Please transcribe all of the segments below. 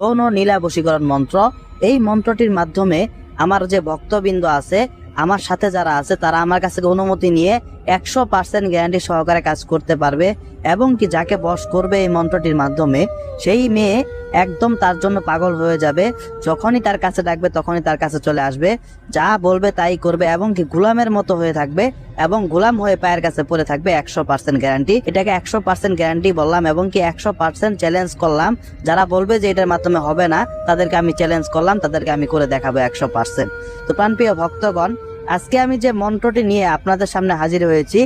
যৌন নীলা বশীকরণ মন্ত্র। এই মন্ত্রটির মাধ্যমে আমার যে ভক্তবৃন্দ আছে, আমার সাথে যারা আছে, তারা আমার কাছে অনুমতি নিয়ে 100% গ্যারান্টি সহকারে কাজ করতে পারবে। এবং কি যাকে বশ করবে এই মন্ত্রটির মাধ্যমে, সেই মেয়ে একদম তার জন্য পাগল হয়ে যাবে। যখনই তার কাছে ডাকবে তখনই তার কাছে চলে আসবে, যা বলবে তাই করবে, এবং কি গোলামের মতো হয়ে থাকবে এবং গোলাম হয়ে পায়ের কাছে পড়ে থাকবে। 100% গ্যারান্টি, এটাকে 100% গ্যারান্টি বললাম এবং কি 100% চ্যালেঞ্জ করলাম। যারা বলবে যে এটার মাধ্যমে হবে না, তাদেরকে আমি চ্যালেঞ্জ করলাম, তাদেরকে আমি করে দেখাবো 100%। তো প্রাণপ্রিয় ভক্তগণ, আজকে আমি যে মন্ত্রটি নিয়ে আপনাদের সামনে হাজির হয়েছি,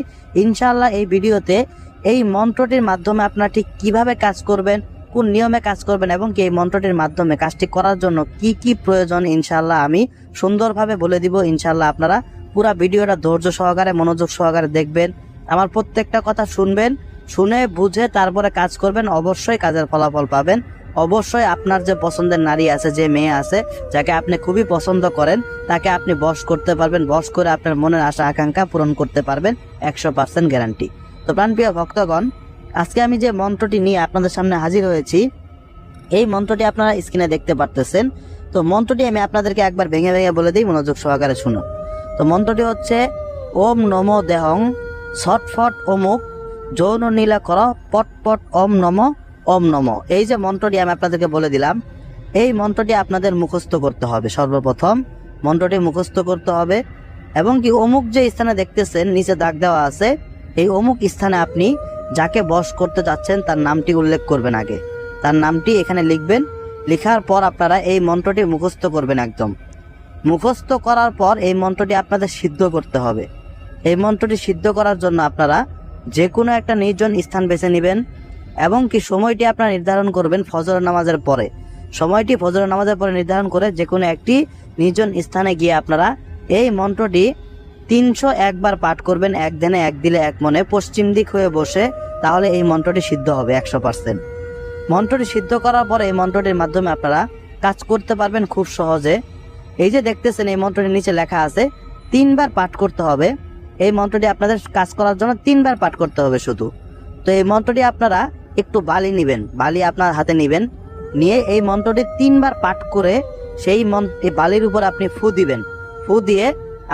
ইনশাআল্লাহ এই ভিডিওতে এই মন্ত্রটির মাধ্যমে আপনারা ঠিক কিভাবে কাজ করবেন, কোন নিয়মে কাজ করবেন, এবং কি এই মন্ত্রটির মাধ্যমে কাজটি করার জন্য কি কি প্রয়োজন, ইনশাআল্লাহ আমি সুন্দরভাবে বলে দিব। ইনশাআল্লাহ আপনারা পুরো ভিডিওটা ধৈর্য সহকারে, মনোযোগ সহকারে দেখবেন, আমার প্রত্যেকটা কথা শুনবেন, শুনে বুঝে তারপরে কাজ করবেন। অবশ্যই কাজের ফলাফল পাবেন। অবশ্যই আপনার যে পছন্দের নারী আছে, যে মেয়ে আছে, যাকে আপনি খুবই পছন্দ করেন, তাকে আপনি বশ করতে পারবেন। বশ করে আপনার মনের আশা আকাঙ্ক্ষা পূরণ করতে পারবেন, 100% গ্যারান্টি। তো প্রাণপ্রিয় ভক্তগণ, আজকে আমি যে মন্ত্রটি নিয়ে আপনাদের সামনে হাজির হয়েছি, এই মন্ত্রটি আপনারা স্ক্রিনে দেখতে পারতেছেন। তো মন্ত্রটি আমি আপনাদেরকে একবার ভেঙে ভেঙে বলে দিই, মনোযোগ সহকারে শুনুন। তো মন্ত্রটি হচ্ছে ওম নমো দেহং ছটফট অমুক যৌন নীলা কর পট পট ওম নমো ওম নমো। এই যে মন্ত্রটি আমি আপনাদেরকে বলে দিলাম, এই মন্ত্রটি আপনাদের মুখস্থ করতে হবে। সর্বপ্রথম মন্ত্রটি মুখস্থ করতে হবে, এবং কি অমুক যে স্থানে দেখতেছেন নিচে দাগ দেওয়া আছে, এই অমুক স্থানে আপনি যাকে বশ করতে যাচ্ছেন তার নামটি উল্লেখ করবেন। আগে তার নামটি এখানে লিখবেন। লেখার পর আপনারা এই মন্ত্রটি মুখস্থ করবেন। একদম মুখস্থ করার পর এই মন্ত্রটি আপনাদের সিদ্ধ করতে হবে। এই মন্ত্রটি সিদ্ধ করার জন্য আপনারা যে কোনো একটা নির্জন স্থান বেছে নেবেন, এবং কি সময়টি আপনারা নির্ধারণ করবেন ফজর নামাজের পরে। সময়টি ফজর নামাজের পরে নির্ধারণ করে যে কোনো একটি নির্জন স্থানে গিয়ে আপনারা এই মন্ত্রটি 301 বার পাঠ করবেন, এক দিনে এক দিলে এক মনে, পশ্চিম দিক হয়ে বসে। তাহলে এই মন্ত্রটি সিদ্ধ হবে 100%। মন্ত্রটি সিদ্ধ করার পরে এই মন্ত্রটির মাধ্যমে আপনারা কাজ করতে পারবেন খুব সহজে। এই যে দেখতেছেন, এই মন্ত্রটির নিচে লেখা আছে 3 বার পাঠ করতে হবে। এই মন্ত্রটি আপনাদের কাজ করার জন্য 3 বার পাঠ করতে হবে শুধু। তো এই মন্ত্রটি আপনারা একটু বালি নেবেন, বালি আপনার হাতে নেবেন, নিয়ে এই মন্ত্রটি 3 বার পাঠ করে সেই বালির উপর আপনি ফু দিবেন। ফু দিয়ে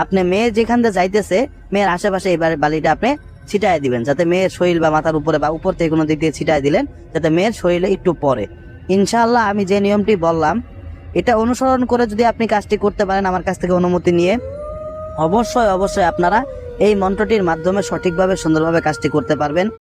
আপনি মেয়ে যেখান দিয়ে যাইতেছে, মেয়ের আশেপাশে এই বালিটা আপনি ছিটায় দিবেন, যাতে মেয়ের শরীর বা মাথার উপরে বা উপর থেকে কোনো দিক দিয়ে ছিটায় দিলেন, যাতে মেয়ের শরীরে একটু পড়ে। ইনশাআল্লাহ আমি যে নিয়মটি বললাম, এটা অনুসরণ করে যদি আপনি কাজটি করতে পারেন আমার কাছ থেকে অনুমতি নিয়ে, অবশ্যই অবশ্যই আপনারা এই মন্ত্রটির মাধ্যমে সঠিকভাবে সুন্দরভাবে কাজটি করতে পারবেন।